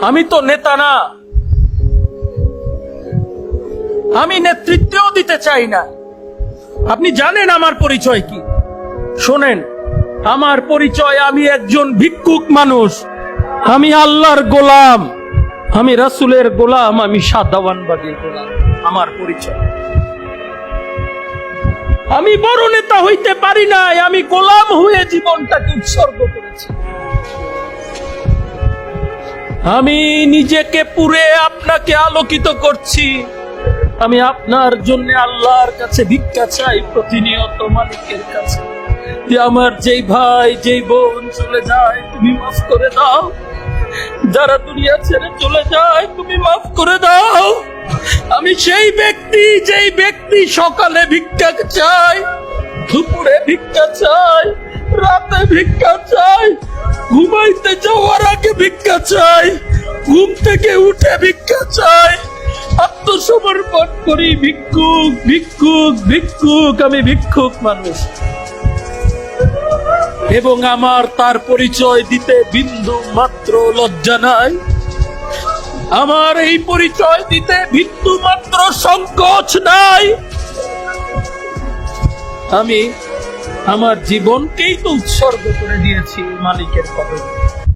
আমি তো নেতা না, আমি নেতৃত্বও দিতে চাই না। আপনি জানেন আমার পরিচয় কি? শোনেন, আমার পরিচয়, আমি একজন ভিক্ষুক মানুষ, আমি আল্লাহর গোলাম, আমি রাসূলের গোলাম, আমি সাদাওয়ানবাগীর গোলাম। আমার পরিচয়। আমি বড় নেতা হইতে পারি নাই, আমি গোলাম হয়ে জীবনটাকে উৎসর্গ করেছি। আমি নিজেকে পুরে আপনাকে আলোকিত করছি। আমি আপনার জন্য আল্লাহর কাছে ভিক্ষা চাই প্রতিনিয়ত, মালিকের কাছে, যে আমার যেই ভাই যেই বোন চলে যায় তুমি মাফ করে দাও, যারা দুনিয়া ছেড়ে চলে যায় তুমি মাফ করে দাও। আমি সেই ব্যক্তি, যেই ব্যক্তি সকালে ভিক্ষা চাই, দুপুরে ভিক্ষা চাই, রাতে ভিক্ষা চাই, ঘুমাইতে যাওয়ার আগে ভিক্ষা চাই, ঘুম থেকে উঠে ভিক্ষা চাই, আত্মসমর্পণ করি। ভিক্ষুক, ভিক্ষুক, ভিক্ষুক, আমি ভিক্ষুক মানুষ। এবং আমার তার পরিচয় দিতে বিন্দু মাত্র লজ্জা নাই, আমার এই পরিচয় দিতে বিন্দু মাত্র সংকোচ নাই। আমি আমার জীবনকেই তো উৎসর্গ করে দিয়েছি মালিকের পদে।